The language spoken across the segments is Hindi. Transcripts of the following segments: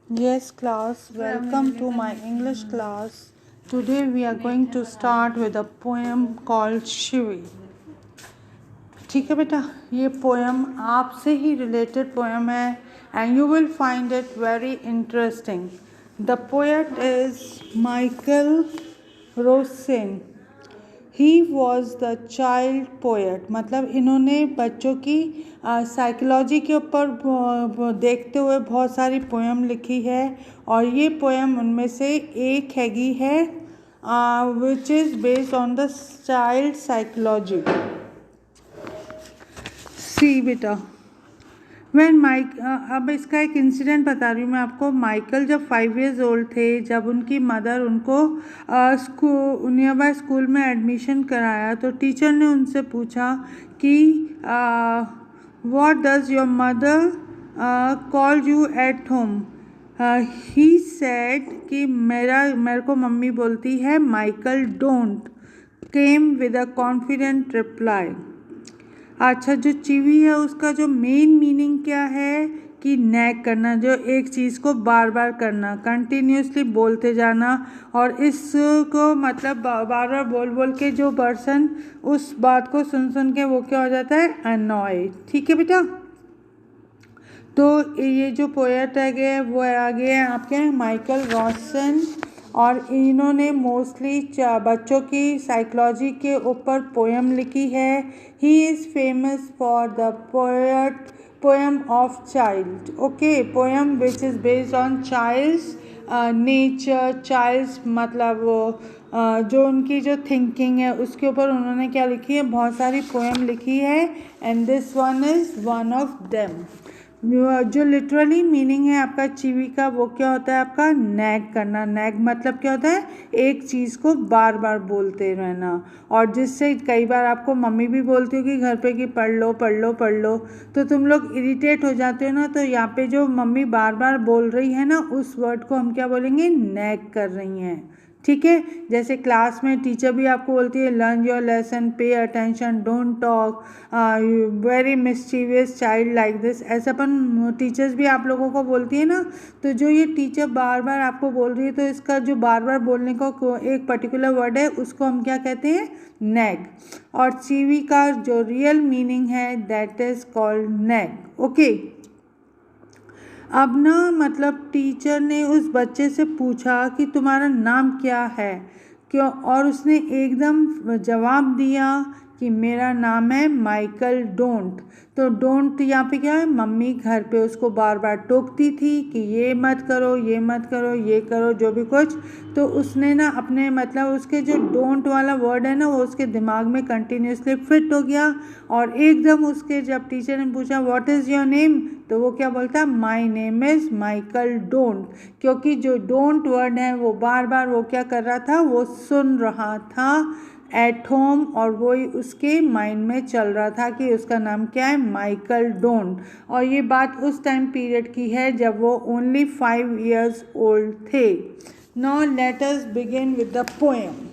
Yes, class, welcome to my English class. Today we are going to start with a poem called Shivi. ठीक है बेटा, ये पोएम आपसे ही रिलेटेड पोएम है and you will find it very interesting. The poet is Michael Rosen. He was the child poet. मतलब इन्होंने बच्चों की साइकोलॉजी के ऊपर देखते हुए बहुत सारी पोएम लिखी है और ये पोएम उनमें से एक हैगी है which is based on the child psychology. See बेटा, अब इसका एक इंसिडेंट बता रही हूँ मैं आपको. माइकल जब 5 years old थे, जब उनकी मदर उनको नियर बाय स्कूल में एडमिशन कराया तो टीचर ने उनसे पूछा कि what does your mother call you at home. He said कि मेरे को मम्मी बोलती है Michael don't. Came with a confident reply. अच्छा, जो चिवी है उसका जो मेन मीनिंग क्या है कि नैग करना, जो एक चीज़ को बार बार करना, कंटिन्यूसली बोलते जाना. और इसको मतलब बार बार बोल बोल के जो पर्सन उस बात को सुन सुन के वो क्या हो जाता है, अनॉय. ठीक है बेटा. तो ये जो पोएट है वो आगे हैं आपके माइकल रोसेन और इन्होंने मोस्टली बच्चों की साइकोलॉजी के ऊपर पोएम लिखी है. He is famous for the poem of child. Okay, poem which is based on child's nature, child's मतलब जो उनकी जो थिंकिंग है उसके ऊपर उन्होंने क्या लिखी है, बहुत सारी पोएम लिखी है and this one is one of them. जो लिटरली मीनिंग है आपका चिवी का वो क्या होता है, आपका नैग करना. नैग मतलब क्या होता है, एक चीज़ को बार बार बोलते रहना. और जिससे कई बार आपको मम्मी भी बोलती हो कि घर पे कि पढ़ लो पढ़ लो पढ़ लो, तो तुम लोग इरिटेट हो जाते हो ना. तो यहाँ पे जो मम्मी बार बार बोल रही है ना, उस वर्ड को हम क्या बोलेंगे, नैग कर रही हैं. ठीक है. जैसे क्लास में टीचर भी आपको बोलती है learn your lesson, pay attention, don't talk, very mischievous child like this. ऐसा अपन टीचर्स भी आप लोगों को बोलती है ना. तो जो ये टीचर बार बार आपको बोल रही है तो इसका जो बार बार बोलने को एक पर्टिकुलर वर्ड है उसको हम क्या कहते हैं, नैग. और चीवी का जो रियल मीनिंग है that is called nag. Okay. अब ना मतलब टीचर ने उस बच्चे से पूछा कि तुम्हारा नाम क्या है, क्यों, और उसने एकदम जवाब दिया कि मेरा नाम है माइकल डोंट. तो डोंट यहाँ पे क्या है, मम्मी घर पे उसको बार बार टोकती थी कि ये मत करो ये मत करो ये करो जो भी कुछ. तो उसने ना अपने मतलब उसके जो डोंट वाला वर्ड है ना वो उसके दिमाग में कंटिन्यूसली फिट हो गया. और एकदम उसके जब टीचर ने पूछा व्हाट इज़ योर नेम, तो वो क्या बोलता, my name is Michael don't. क्योंकि जो डोंट वर्ड है वो बार बार वो क्या कर रहा था, वो सुन रहा था एट होम और वही उसके माइंड में चल रहा था कि उसका नाम क्या है, माइकल डोंट. और ये बात उस टाइम पीरियड की है जब वो ओनली 5 years ओल्ड थे. Now let us begin with the poem.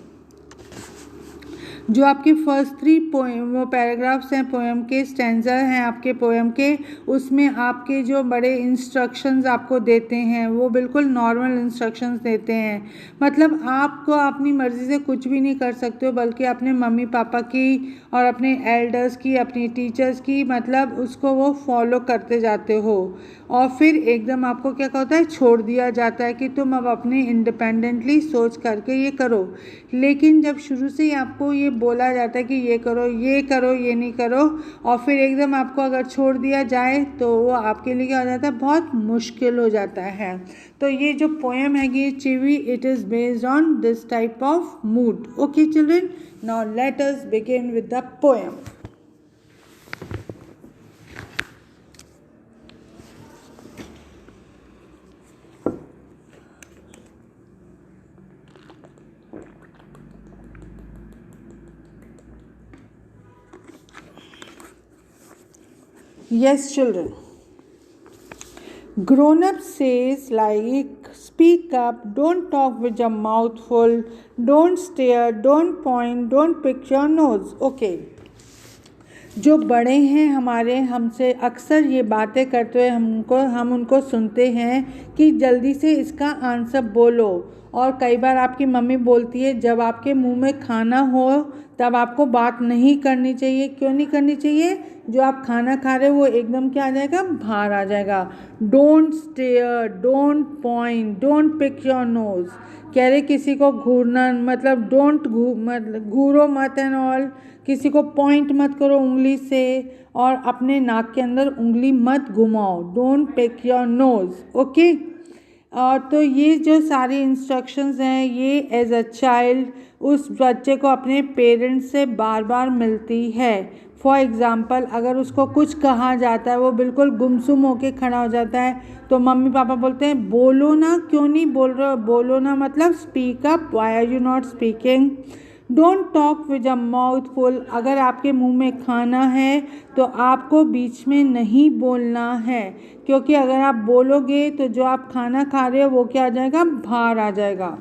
जो आपकी फर्स्ट 3 पोएम वो पैराग्राफ्स हैं पोएम के, स्टैंजा हैं आपके पोएम के, उसमें आपके जो बड़े इंस्ट्रक्शंस आपको देते हैं वो बिल्कुल नॉर्मल इंस्ट्रक्शंस देते हैं. मतलब आपको अपनी मर्ज़ी से कुछ भी नहीं कर सकते हो, बल्कि अपने मम्मी पापा की और अपने एल्डर्स की, अपनी टीचर्स की मतलब उसको वो फॉलो करते जाते हो. और फिर एकदम आपको क्या होता है, छोड़ दिया जाता है कि तुम अब अपने इंडिपेंडेंटली सोच करके ये करो. लेकिन जब शुरू से ही आपको ये बोला जाता है कि ये करो ये नहीं करो, और फिर एकदम आपको अगर छोड़ दिया जाए तो वो आपके लिए क्या हो जाता है, बहुत मुश्किल हो जाता है. तो ये जो पोएम है ये चिवी, it is based on this type of mood. Okay children, now let us begin with the poem. Yes, children. Grown up says like speak up, don't talk with your mouth full, don't stare, don't point, don't pick your nose. Okay. जो बड़े हैं हमारे, हमसे अक्सर ये बातें करते हुए हम उनको सुनते हैं कि जल्दी से इसका आंसर बोलो। और कई बार आपकी मम्मी बोलती है जब आपके मुंह में खाना हो तब आपको बात नहीं करनी चाहिए। क्यों नहीं करनी चाहिए? जो आप खाना खा रहे हो वो एकदम क्या आ जाएगा, बाहर आ जाएगा। Don't stare, don't point, don't pick your nose. कह रहे किसी को घूरना मतलब डोंट मतलब घूरो मत एंड ऑल। किसी को पॉइंट मत करो उंगली से और अपने नाक के अंदर उंगली मत घुमाओ। Don't pick your nose, okay. और तो ये जो सारी इंस्ट्रक्शंस हैं ये एज अ चाइल्ड उस बच्चे को अपने पेरेंट्स से बार बार मिलती है। फॉर एग्ज़ाम्पल अगर उसको कुछ कहा जाता है वो बिल्कुल गुमसुम होके खड़ा हो जाता है तो मम्मी पापा बोलते हैं बोलो ना, क्यों नहीं बोल रहे हो, बोलो ना मतलब speak up, why are you not speaking. Don't talk with a mouth full. अगर आपके मुंह में खाना है तो आपको बीच में नहीं बोलना है, क्योंकि अगर आप बोलोगे तो जो आप खाना खा रहे हो वो क्या आ जाएगा, बाहर आ जाएगा।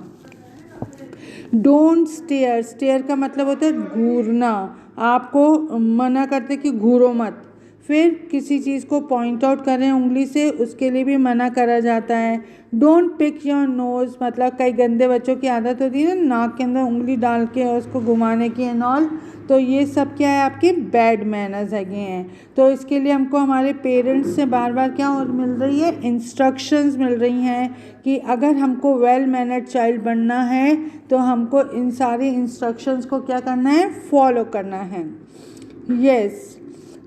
डोंट स्टेयर, स्टेयर का मतलब होता है घूरना। आपको मना करते कि घूरो मत। फिर किसी चीज़ को पॉइंट आउट करें उंगली से, उसके लिए भी मना करा जाता है। डोंट पिक योर नोज़, मतलब कई गंदे बच्चों की आदत होती है ना नाक के अंदर उंगली डाल के और उसको घुमाने की एंड ऑल। तो ये सब क्या है, आपके बैड मैनर्स हैगे हैं। तो इसके लिए हमको हमारे पेरेंट्स से बार बार क्या और मिल रही है, इंस्ट्रक्शंस मिल रही हैं कि अगर हमको वेल मैनर्ड चाइल्ड बनना है तो हमको इन सारी इंस्ट्रक्शंस को क्या करना है, फॉलो करना है। Yes.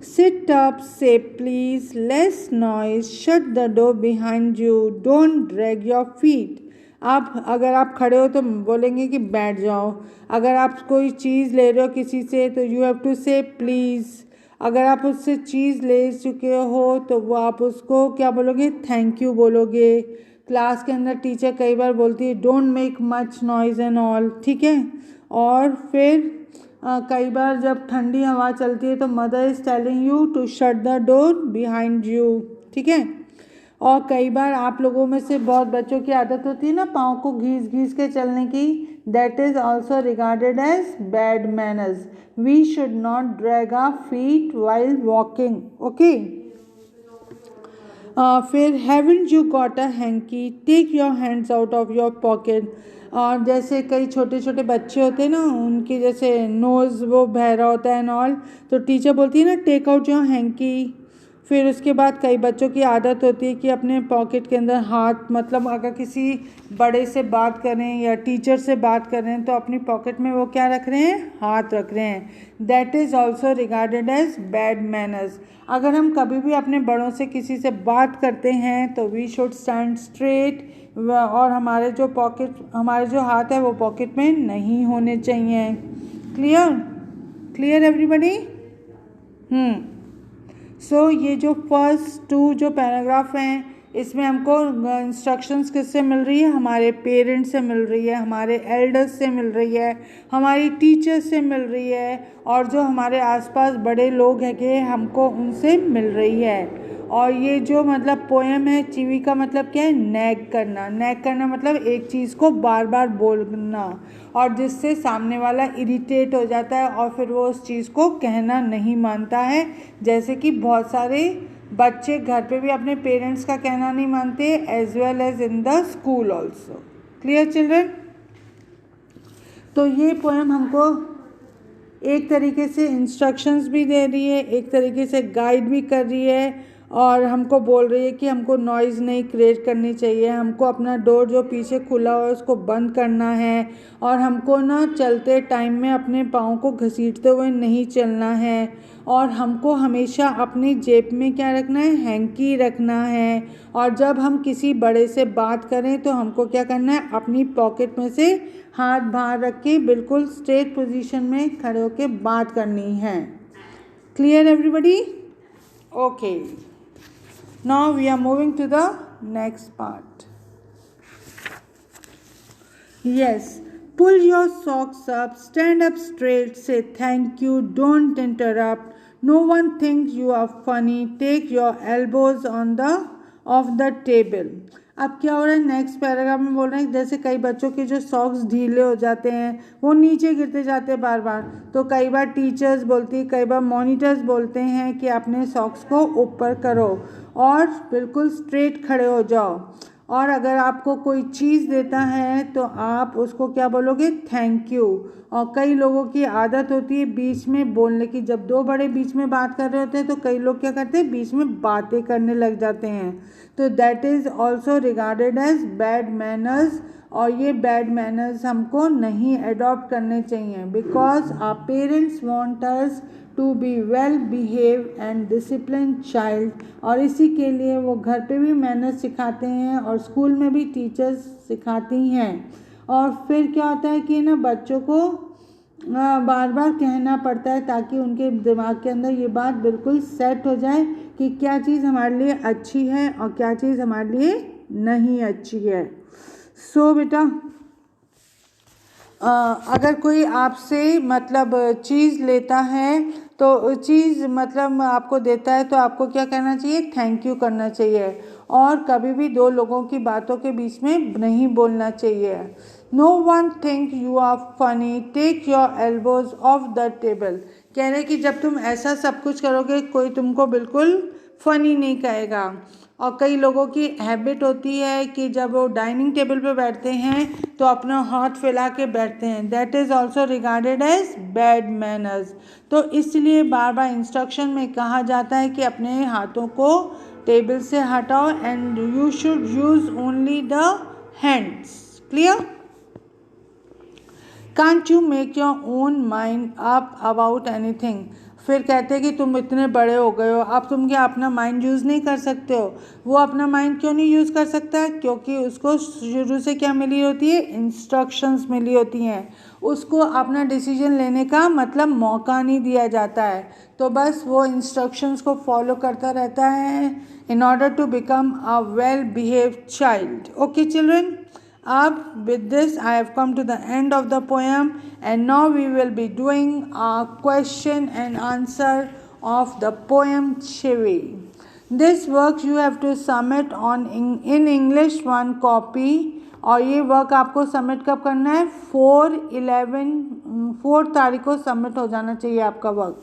Sit up, say please, less noise, shut the door behind you, don't drag your feet. आप अगर आप खड़े हो तो बोलेंगे कि बैठ जाओ। अगर आप कोई चीज़ ले रहे हो किसी से तो यू हैव टू से प्लीज़। अगर आप उससे चीज़ ले चुके हो तो वो आप उसको क्या बोलोगे, थैंक यू बोलोगे। क्लास के अंदर टीचर कई बार बोलती है don't make much noise and all, ठीक है। और फिर कई बार जब ठंडी हवा चलती है तो mother is telling you to shut the door behind you, ठीक है। और कई बार आप लोगों में से बहुत बच्चों की आदत होती है ना पाँव को घीस घीस के चलने की, that is also regarded as bad manners. We should not drag our feet while walking, okay. फिर haven't you got a hanky, take your hands out of your pocket. और जैसे कई छोटे छोटे बच्चे होते हैं ना उनकी जैसे नोज़ वो बहरा होता है एंड ऑल, तो टीचर बोलती है ना टेक आउट योर हैंकी। फिर उसके बाद कई बच्चों की आदत होती है कि अपने पॉकेट के अंदर हाथ, मतलब अगर किसी बड़े से बात करें या टीचर से बात कर रहे हैं तो अपनी पॉकेट में वो क्या रख रहे हैं, हाथ रख रहे हैं। That is also regarded as bad manners. अगर हम कभी भी अपने बड़ों से किसी से बात करते हैं तो वी शुड स्टैंड स्ट्रेट और हमारे जो हाथ है वो पॉकेट में नहीं होने चाहिए। क्लियर? Clear everybody? सो ये जो फर्स्ट 2 जो पैराग्राफ हैं इसमें हमको इंस्ट्रक्शंस किससे मिल रही है, हमारे पेरेंट्स से मिल रही है, हमारे एल्डर्स से मिल रही है, हमारी टीचर्स से मिल रही है, और जो हमारे आसपास बड़े लोग हैं कि हमको उनसे मिल रही है। और ये जो मतलब पोएम है, चीवी का मतलब क्या है, नैग करना। नैग करना मतलब एक चीज़ को बार बार बोलना और जिससे सामने वाला इरिटेट हो जाता है और फिर वो उस चीज़ को कहना नहीं मानता है। जैसे कि बहुत सारे बच्चे घर पे भी अपने पेरेंट्स का कहना नहीं मानते, as well as in the school also. Clear children? तो ये पोएम हमको एक तरीके से इंस्ट्रक्शंस भी दे रही है, एक तरीके से गाइड भी कर रही है और हमको बोल रही है कि हमको नॉइज़ नहीं क्रिएट करनी चाहिए, हमको अपना डोर जो पीछे खुला हुआ है उसको बंद करना है और हमको ना चलते टाइम में अपने पाँव को घसीटते हुए नहीं चलना है और हमको हमेशा अपनी जेब में क्या रखना है, हैंकी रखना है। और जब हम किसी बड़े से बात करें तो हमको क्या करना है, अपनी पॉकेट में से हाथ बाहर रख के बिल्कुल स्ट्रेट पोजीशन में खड़े होकर बात करनी है। Clear everybody? Okay, now we are moving to the next part. Yes, pull your socks up, stand up straight, say thank you, don't interrupt. No one thinks you are funny. Take your elbows on the of the table. अब क्या हो रहा है, नेक्स्ट पैराग्राफ में बोल रहे हैं जैसे कई बच्चों के जो सॉक्स ढीले हो जाते हैं, वो नीचे गिरते जाते हैं बार बार, तो कई बार टीचर्स बोलती है, कई बार मॉनिटर्स बोलते हैं कि अपने सॉक्स को ऊपर करो और बिल्कुल स्ट्रेट खड़े हो जाओ। और अगर आपको कोई चीज़ देता है तो आप उसको क्या बोलोगे, थैंक यू। और कई लोगों की आदत होती है बीच में बोलने की, जब दो बड़े बीच में बात कर रहे होते हैं तो कई लोग क्या करते हैं, बीच में बातें करने लग जाते हैं, तो that is also regarded as bad manners. और ये बैड मैनर्स हमको नहीं अडॉप्ट करने चाहिए, because our parents want us to be well behave and discipline child. और इसी के लिए वो घर पे भी मैनर्स सिखाते हैं और स्कूल में भी टीचर्स सिखाती हैं। और फिर क्या होता है कि ना बच्चों को बार बार कहना पड़ता है ताकि उनके दिमाग के अंदर ये बात बिल्कुल सेट हो जाए कि क्या चीज़ हमारे लिए अच्छी है और क्या चीज़ हमारे लिए नहीं अच्छी है। सो बेटा अगर कोई आपसे मतलब चीज़ लेता है तो चीज़ मतलब आपको देता है तो आपको क्या करना चाहिए, थैंक यू करना चाहिए। और कभी भी दो लोगों की बातों के बीच में नहीं बोलना चाहिए। No one think you are funny, take your elbows off the table. कह रहे कि जब तुम ऐसा सब कुछ करोगे कोई तुमको बिल्कुल फ़नी नहीं कहेगा। और कई लोगों की हैबिट होती है कि जब वो डाइनिंग टेबल पे बैठते हैं तो अपना हाथ फैला के बैठते हैं, that is also regarded as bad manners. तो इसलिए बार बार इंस्ट्रक्शन में कहा जाता है कि अपने हाथों को टेबल से हटाओ and you should use only the hands. Clear? Can't you make your own mind up about anything. फिर कहते हैं कि तुम इतने बड़े हो गए हो, अब तुम क्या अपना माइंड यूज़ नहीं कर सकते हो। वो अपना माइंड क्यों नहीं यूज़ कर सकता है, क्योंकि उसको शुरू से क्या मिली होती है, इंस्ट्रक्शंस मिली होती हैं। उसको अपना डिसीजन लेने का मतलब मौका नहीं दिया जाता है, तो बस वो इंस्ट्रक्शंस को फॉलो करता रहता है in order to become a well-behaved child. Okay, children? With this, I have come to the end of the poem, and now we will be doing a question and answer of the poem Shivi. This work you have to submit in English 1 copy. और ये वर्क आपको सबमिट कब करना है, 4 तारीख को सबमिट हो जाना चाहिए आपका work.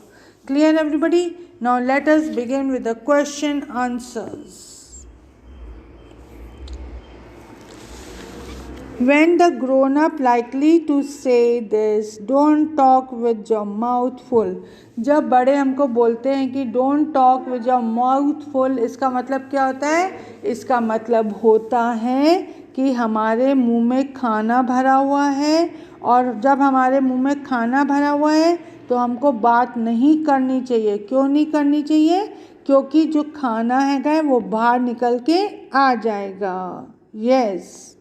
Clear everybody? Now let us begin with the question answers. When the grown up likely to say this, don't talk with your mouth full. जब बड़े हमको बोलते हैं कि don't talk with your mouth full, इसका मतलब क्या होता है, इसका मतलब होता है कि हमारे मुंह में खाना भरा हुआ है, और जब हमारे मुंह में खाना भरा हुआ है तो हमको बात नहीं करनी चाहिए। क्यों नहीं करनी चाहिए, क्योंकि जो खाना है वो बाहर निकल के आ जाएगा। Yes.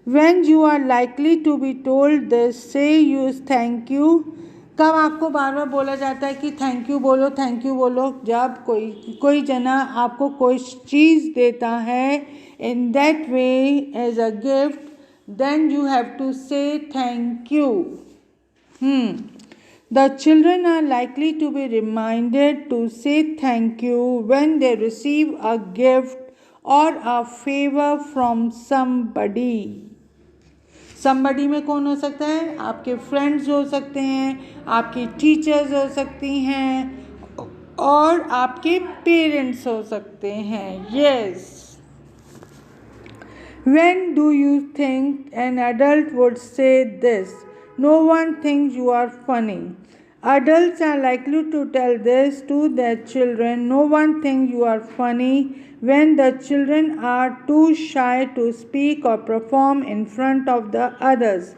When you are likely to be told this, say use thank you. कब आपको बार बार बोला जाता है कि थैंक यू बोलो, थैंक यू बोलो, जब कोई जना आपको कोई चीज़ देता है in that way as a gift, then you have to say thank you. The children are likely to be reminded to say thank you when they receive a gift or a favor from somebody. somebody में कौन हो सकता है, आपके फ्रेंड्स हो सकते हैं, आपकी टीचर्स हो सकती हैं, और आपके पेरेंट्स हो सकते हैं। Yes. When do you think an adult would say this? No one thinks you are funny. Adults are likely to tell this to their children. No one thinks you are funny when the children are too shy to speak or perform in front of the others.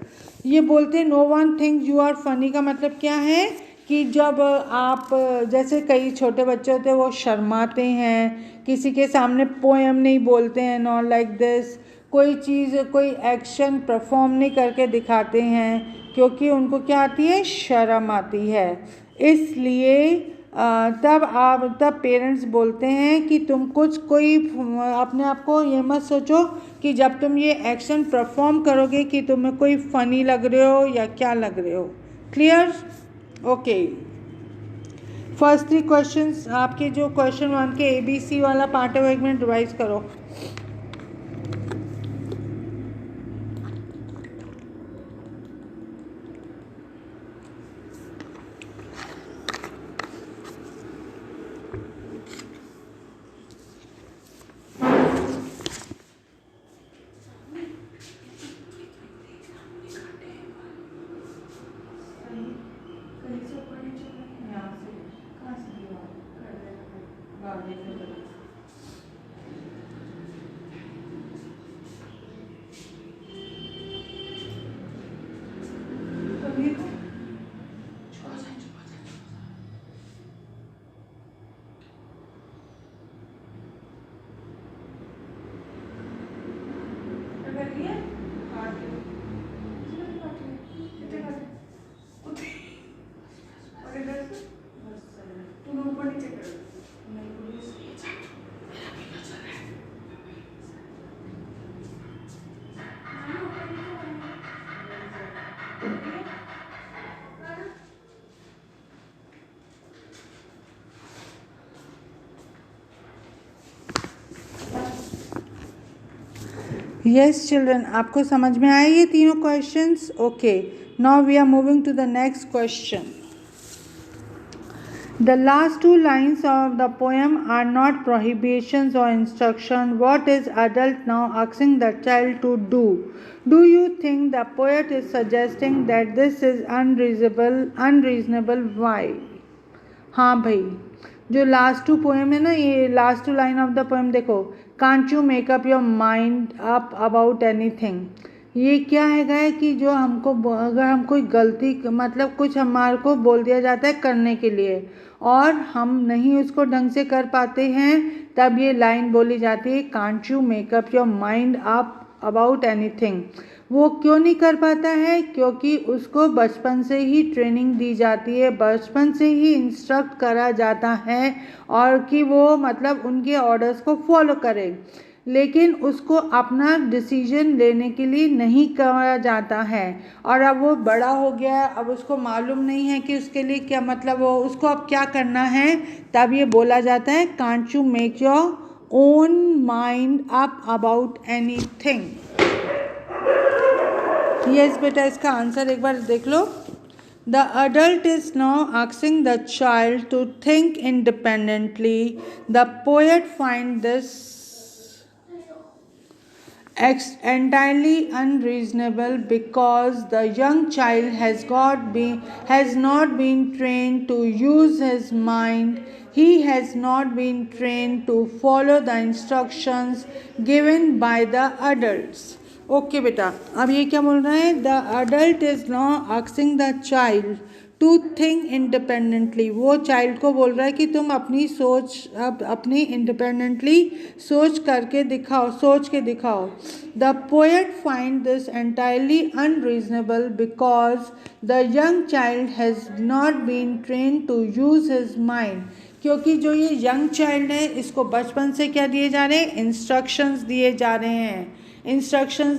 ये बोलते no one thinks you are funny का मतलब क्या है कि जब आप जैसे कई छोटे बच्चे होते हैं वो शर्माते हैं, किसी के सामने पोएम नहीं बोलते हैं, नॉट लाइक दिस, कोई चीज़ कोई एक्शन परफॉर्म नहीं करके दिखाते हैं क्योंकि उनको क्या आती है, शर्म आती है। इसलिए तब पेरेंट्स बोलते हैं कि तुम कोई अपने आप को ये मत सोचो कि जब तुम ये एक्शन परफॉर्म करोगे कि तुम्हें कोई फ़नी लग रहे हो या क्या लग रहे हो। क्लियर? ओके। फर्स्ट 3 क्वेश्चंस आपके जो क्वेश्चन 1 के ABC वाला पार्ट है वो 1 मिनट रिवाइज करो। यस चिल्ड्रन, आपको समझ में आए ये तीनों questions? Okay, now we are moving to the next question. The last two lines of the poem are not prohibitions or instruction. What is adult now asking the child to do? Do you think the poet is suggesting that this is unreasonable? Why? हाँ भाई, जो लास्ट टू पोएम है ना, ये last two line of the poem देखो, can't you make up your mind up about anything. ये क्या है कि जो हमको अगर हम कोई गलती मतलब कुछ हमारे को बोल दिया जाता है करने के लिए और हम नहीं उसको ढंग से कर पाते हैं, तब ये लाइन बोली जाती है, can't you make up your mind up about anything. वो क्यों नहीं कर पाता है? क्योंकि उसको बचपन से ही ट्रेनिंग दी जाती है, बचपन से ही इंस्ट्रक्ट करा जाता है और कि वो मतलब उनके ऑर्डर्स को फॉलो करे, लेकिन उसको अपना डिसीजन लेने के लिए नहीं कहा जाता है. और अब वो बड़ा हो गया है, अब उसको मालूम नहीं है कि उसके लिए क्या मतलब वो उसको अब क्या करना है, तब ये बोला जाता है, can't you make your own mind up about anything. Yes बेटा, इसका आंसर एक बार देख लो. The adult is now asking the child to think independently. The poet finds this entirely unreasonable because the young child has not been trained to use his mind. He has not been trained to follow the instructions given by the adults. Okay बेटा, अब ये क्या बोल रहा है? The adult is now asking the child to think independently. वो चाइल्ड को बोल रहा है कि तुम अपनी सोच अब अपनी इंडिपेंडेंटली सोच के दिखाओ. The poet find this entirely unreasonable because the young child has not been train to use his mind. क्योंकि जो ये यंग चाइल्ड है, इसको बचपन से क्या दिए जा रहे हैं? इंस्ट्रक्शंस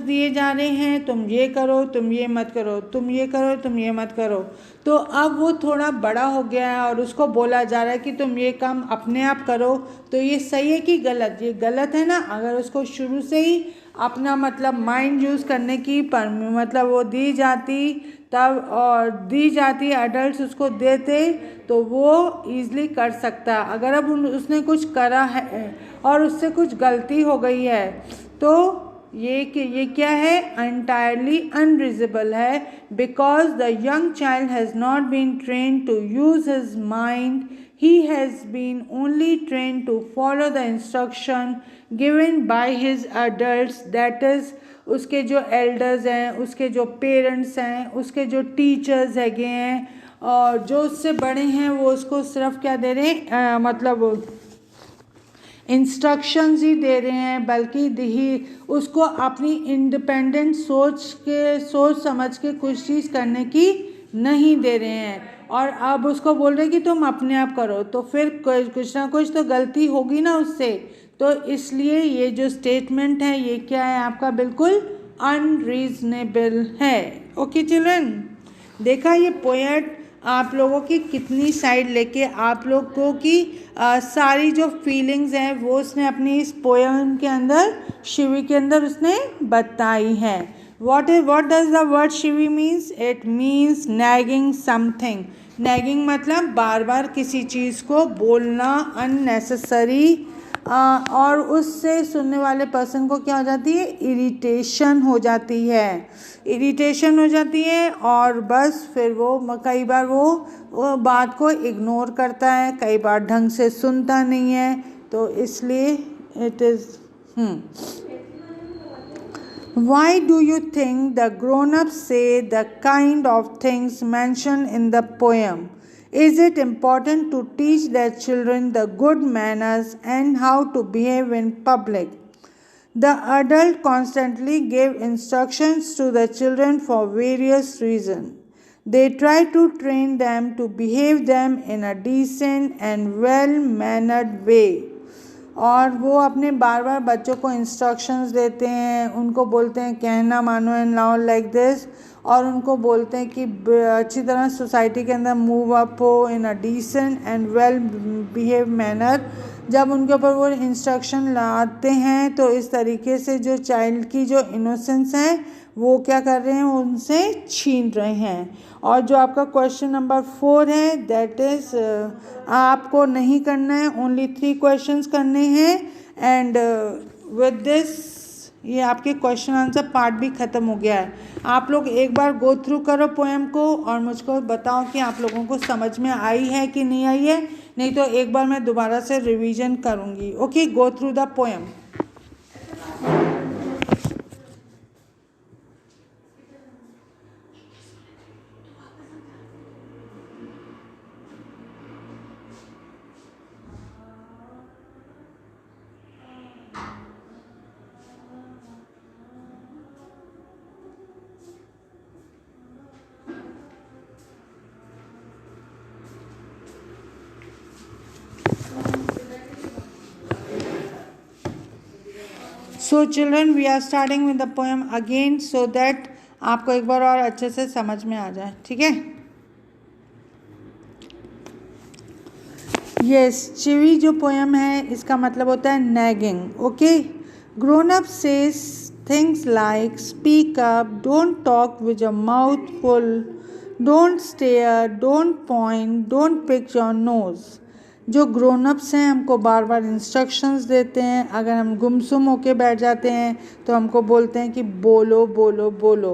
दिए जा रहे हैं. तुम ये करो, तुम ये मत करो, तुम ये करो, तुम ये मत करो. तो अब वो थोड़ा बड़ा हो गया है और उसको बोला जा रहा है कि तुम ये काम अपने आप करो. तो ये सही है कि गलत? ये गलत है ना. अगर उसको शुरू से ही अपना मतलब माइंड यूज़ करने की मतलब वो दी जाती तब और दी जाती एडल्ट्स उसको देते तो वो ईज़िली कर सकता. अगर अब उसने कुछ करा है और उससे कुछ गलती हो गई है तो ये क्या है? एंटायरली अनरीजनेबल है because the young child has not been train to use his mind. He has been only train to follow the instruction given by his adults. That is उसके जो एल्डर्स हैं, उसके जो पेरेंट्स हैं, उसके जो टीचर्स हैगे हैं और जो उससे बड़े हैं, वो उसको सिर्फ क्या दे रहे हैं? मतलब इंस्ट्रक्शंस ही दे रहे हैं, बल्कि उसको अपनी इंडिपेंडेंट सोच समझ के कुछ चीज़ करने की नहीं दे रहे हैं. और अब उसको बोल रहे हैं कि तुम अपने आप करो, तो फिर कुछ ना कुछ तो गलती होगी ना उससे. तो इसलिए ये जो स्टेटमेंट है ये क्या है आपका? बिल्कुल अनरीजनेबल है. ओके चिल्ड्रन, देखा ये पोएट आप लोगों की कितनी साइड लेके आप लोगों की सारी जो फीलिंग्स हैं वो उसने अपनी इस पोएम के अंदर, शिवी के अंदर उसने बताई है. what does the word Shivi means? It means nagging something. Nagging मतलब बार बार किसी चीज़ को बोलना, अननेसेसरी और उससे सुनने वाले पर्सन को क्या हो जाती है, इरिटेशन हो जाती है, इरिटेशन हो जाती है। और बस फिर वो कई बार वो बात को इग्नोर करता है, कई बार ढंग से सुनता नहीं है। तो इसलिए it is Why do you think the grown-ups say the kind of things mentioned in the poem? Is it important to teach their children the good manners and how to behave in public? The adult constantly give instructions to the children for various reasons. They try to train them to behave them in a decent and well-mannered way. और वो अपने बार बार बच्चों को इंस्ट्रक्शंस देते हैं, उनको बोलते हैं कहना मानो एंड नाउ लाइक दिस, और उनको बोलते हैं कि अच्छी तरह सोसाइटी के अंदर मूव अप हो in a decent and well behave manner. जब उनके ऊपर वो इंस्ट्रक्शन लाते हैं तो इस तरीके से जो चाइल्ड की जो इनोसेंस है वो क्या कर रहे हैं, उनसे छीन रहे हैं। और जो आपका क्वेश्चन नंबर 4 है दैट इज़ आपको नहीं करना है, ओनली 3 क्वेश्चंस करने हैं। एंड विद दिस ये आपके क्वेश्चन आंसर पार्ट भी ख़त्म हो गया है। आप लोग एक बार गो थ्रू करो पोएम को और मुझको बताओ कि आप लोगों को समझ में आई है कि नहीं आई है, नहीं तो एक बार मैं दोबारा से रिवीजन करूँगी। Okay, go through the poem. So children we are starting with the poem again so that आपको एक बार और अच्छे से समझ में आ जाए, ठीक है। यस, चिवी जो पोएम है इसका मतलब होता है nagging. Okay, grown up says things like speak up, don't talk with your mouth full, don't stare, don't point, don't pick your nose. जो ग्रोन अप्स हैं हमको बार बार इंस्ट्रक्शंस देते हैं। अगर हम गुमसुम होके बैठ जाते हैं तो हमको बोलते हैं कि बोलो बोलो बोलो।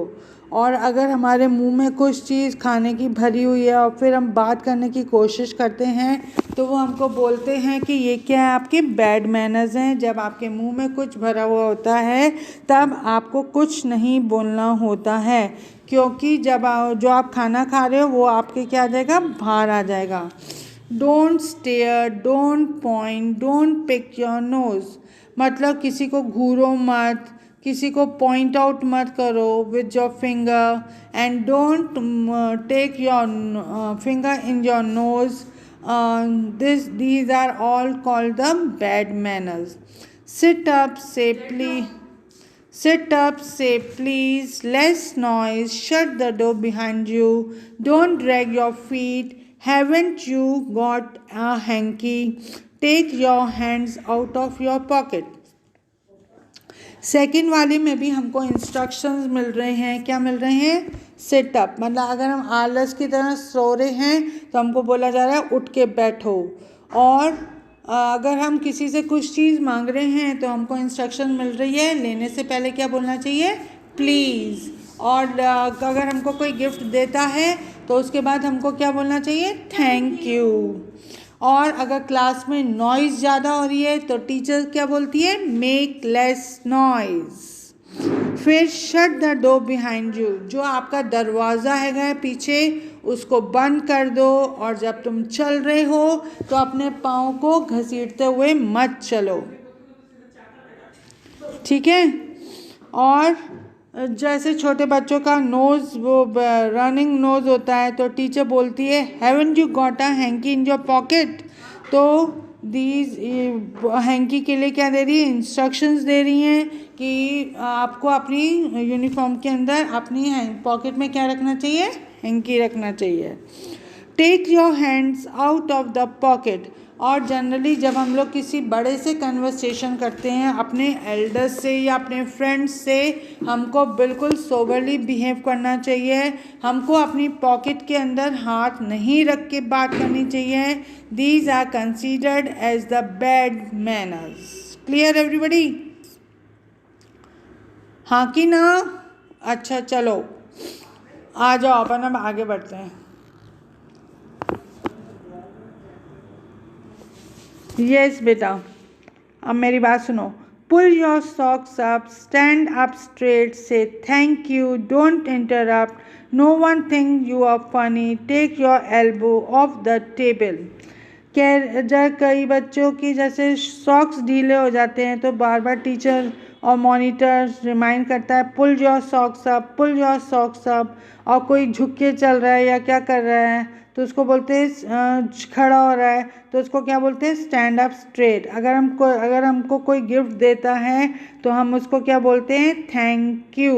और अगर हमारे मुंह में कुछ चीज़ खाने की भरी हुई है और फिर हम बात करने की कोशिश करते हैं तो वो हमको बोलते हैं कि ये क्या है, आपके बैड मैनर्स हैं। जब आपके मुंह में कुछ भरा हुआ होता है तब आपको कुछ नहीं बोलना होता है, क्योंकि जब जो आप खाना खा रहे हो वो आपके क्या आ जाएगा, बाहर आ जाएगा। Don't stare, don't point, don't pick your nose, मतलब किसी को घूरो मत, किसी को पॉइंट आउट मत करो with your finger, and don't take your finger in your nose. these are all called the bad manners. Sit up, say please. Sit up, say please, less noise, shut the door behind you, don't drag your feet, haven't you got a hanky, take your hands out of your pocket. Second वाले में भी हमको इंस्ट्रक्शंस मिल रहे हैं। क्या मिल रहे हैं, सिट अप, मतलब अगर हम आलस की तरह सो रहे हैं तो हमको बोला जा रहा है उठ के बैठो। और अगर हम किसी से कुछ चीज़ मांग रहे हैं तो हमको इंस्ट्रक्शन मिल रही है लेने से पहले क्या बोलना चाहिए, प्लीज़। और अगर हमको कोई गिफ्ट देता है तो उसके बाद हमको क्या बोलना चाहिए, थैंक यू। और अगर क्लास में नॉइज़ ज़्यादा हो रही है तो टीचर क्या बोलती है, मेक लेस नॉइज़। फिर shut the door behind you, जो आपका दरवाज़ा है पीछे उसको बंद कर दो। और जब तुम चल रहे हो तो अपने पाँव को घसीटते हुए मत चलो, ठीक है। और जैसे छोटे बच्चों का नोज़ वो रनिंग नोज़ होता है तो टीचर बोलती है haven't you got a hanky in your pocket. तो दीज हैंकी के लिए क्या दे रही है, इंस्ट्रक्शंस दे रही हैं कि आपको अपनी यूनिफॉर्म के अंदर अपनी पॉकेट में क्या रखना चाहिए, हैंकी रखना चाहिए। Take your hands out of the pocket, और जनरली जब हम लोग किसी बड़े से कन्वर्सेशन करते हैं अपने एल्डर्स से या अपने फ्रेंड्स से, हमको बिल्कुल सोबरली बिहेव करना चाहिए। हमको अपनी पॉकेट के अंदर हाथ नहीं रख के बात करनी चाहिए। These are considered as the bad manners. Clear everybody? हाँ कि ना? अच्छा चलो आ जाओ, अपन अब आगे बढ़ते हैं। यस बेटा, अब मेरी बात सुनो। Pull your socks up, stand up straight, say thank you, don't interrupt, no one think you are funny, take your elbow off the table. कई बच्चों की जैसे सॉक्स ढीले हो जाते हैं तो बार बार टीचर और मॉनिटर रिमाइंड करता है pull your socks up, pull your socks up. और कोई झुक के चल रहा है या क्या कर रहा है तो उसको बोलते हैं खड़ा हो रहा है तो उसको क्या बोलते हैं? Stand up straight. अगर हमको कोई गिफ्ट देता है तो हम उसको क्या बोलते हैं? Thank you.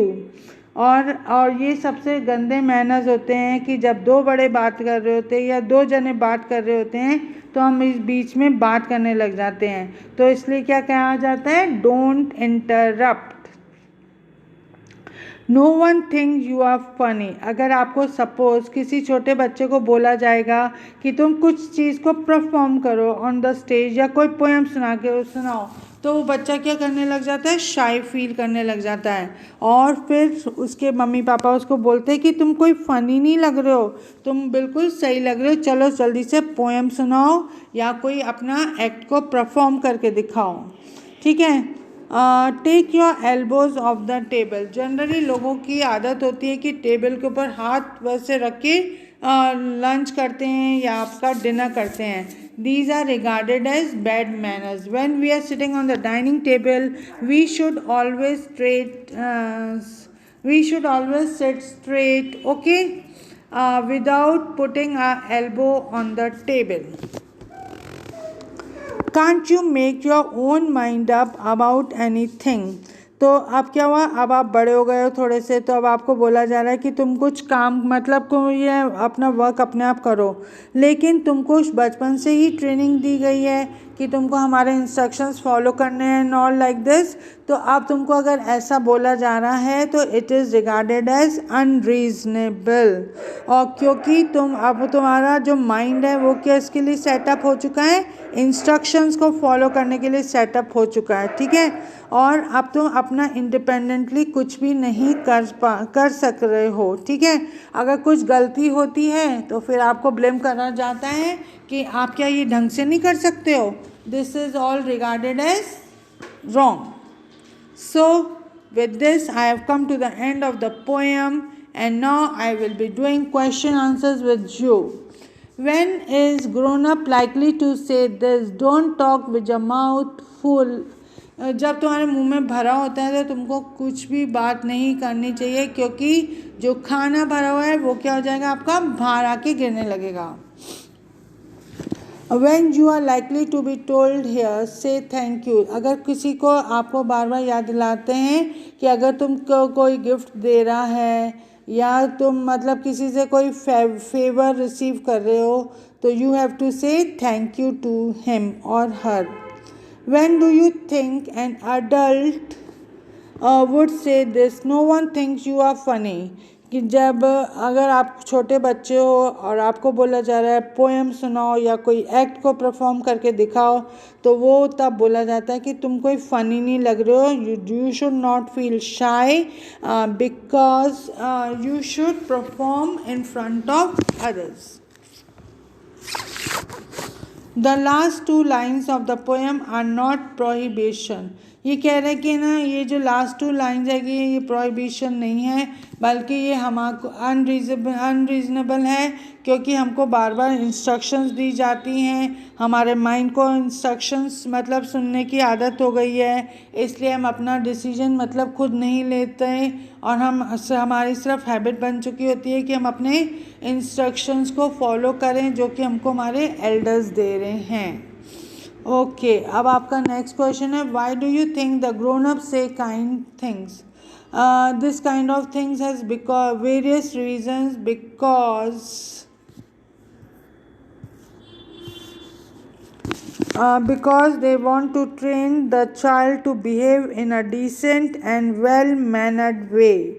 और ये सबसे गंदे मैनर्स होते हैं कि जब दो बड़े बात कर रहे होते हैं या दो जने बात कर रहे होते हैं तो हम इस बीच में बात करने लग जाते हैं। तो इसलिए क्या कहा जाता है? Don't interrupt. No one think you are funny. अगर आपको सपोज किसी छोटे बच्चे को बोला जाएगा कि तुम कुछ चीज़ को परफॉर्म करो ऑन द स्टेज या कोई पोएम सुनाओ तो वो बच्चा क्या करने लग जाता है? शाई फील करने लग जाता है। और फिर उसके मम्मी पापा उसको बोलते हैं कि तुम कोई फ़नी नहीं लग रहे हो, तुम बिल्कुल सही लग रहे हो, चलो जल्दी से पोएम सुनाओ या कोई अपना एक्ट को परफॉर्म करके दिखाओ। ठीक है? Take your elbows off the table. Generally लोगों की आदत होती है कि टेबल के ऊपर हाथ वैसे रख के लंच करते हैं या आपका डिनर करते हैं। These are regarded as bad manners. When we are sitting on the dining table, we should always sit straight, okay, without putting our elbow on the table. Can't you make your own mind up about anything? तो अब क्या हुआ? अब आप बड़े हो गए हो थोड़े से, तो अब आपको बोला जा रहा है कि तुम कुछ काम मतलब को ये अपना वर्क अपने आप करो, लेकिन तुमको बचपन से ही ट्रेनिंग दी गई है कि तुमको हमारे इंस्ट्रक्शंस फॉलो करने हैं, नॉट लाइक दिस। तो अब तुमको अगर ऐसा बोला जा रहा है तो it is regarded as unreasonable. और क्योंकि तुम्हारा जो माइंड है वो क्या इसके लिए सेटअप हो चुका है? इंस्ट्रक्शंस को फॉलो करने के लिए सेटअप हो चुका है। ठीक है? और अब तुम अपना इंडिपेंडेंटली कुछ भी नहीं कर सक रहे हो। ठीक है? अगर कुछ गलती होती है तो फिर आपको ब्लेम करा जाता है कि आप क्या ये ढंग से नहीं कर सकते हो। This is all regarded as wrong. So with this I have come to the end of the poem and now I will be doing question answers with you. When is grown up likely to say this? Don't talk with your mouth full. जब तुम्हारे मुंह में भरा होता है तो तुमको कुछ भी बात नहीं करनी चाहिए, क्योंकि जो खाना भरा हुआ है वो क्या हो जाएगा? आपका बाहर आके गिरने लगेगा। When you are likely to be told here, say thank you. अगर किसी को आपको बार बार याद दिलाते हैं कि अगर तुमको कोई गिफ्ट दे रहा है या तुम मतलब किसी से कोई फेवर रिसीव कर रहे हो तो यू हैव टू से थैंक यू टू हिम और हर। When do you think an adult would say this? No one thinks you are funny. कि जब अगर आप छोटे बच्चे हो और आपको बोला जा रहा है पोएम सुनाओ या कोई एक्ट को परफॉर्म करके दिखाओ तो वो तब बोला जाता है कि तुम कोई फ़नी नहीं लग रहे हो। यू शुड नॉट फील शाई because you should perform in front of others. The last two lines of the poem are not prohibition. ये कह रहे हैं कि ना ये जो लास्ट टू लाइन्स है कि ये प्रोहिबिशन नहीं है बल्कि ये हमको अनरीजनेबल है, क्योंकि हमको बार बार इंस्ट्रक्शंस दी जाती हैं। हमारे माइंड को इंस्ट्रक्शंस मतलब सुनने की आदत हो गई है, इसलिए हम अपना डिसीजन मतलब खुद नहीं लेते और हमारी सिर्फ हैबिट बन चुकी होती है कि हम अपने इंस्ट्रक्शंस को फॉलो करें जो कि हमको हमारे एल्डर्स दे रहे हैं। ओके, अब आपका नेक्स्ट क्वेश्चन है, why do you think the grown up say kind things? This kind of things has various reasons because because they want to train the child to behave in a decent and well mannered way.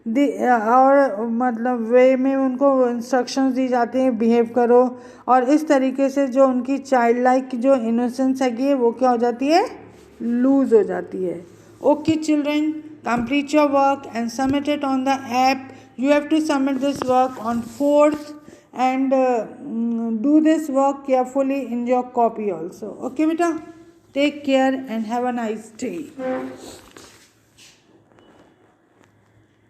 और मतलब वे में उनको इंस्ट्रक्शंस दी जाती हैं बिहेव करो, और इस तरीके से जो उनकी चाइल्ड लाइक जो इनोसेंस है वो क्या हो जाती है, लूज हो जाती है. Okay children, complete your work and submit it on the app. You have to submit this work on 4th and do this work carefully in your copy also. Okay beta, take care and have a nice day.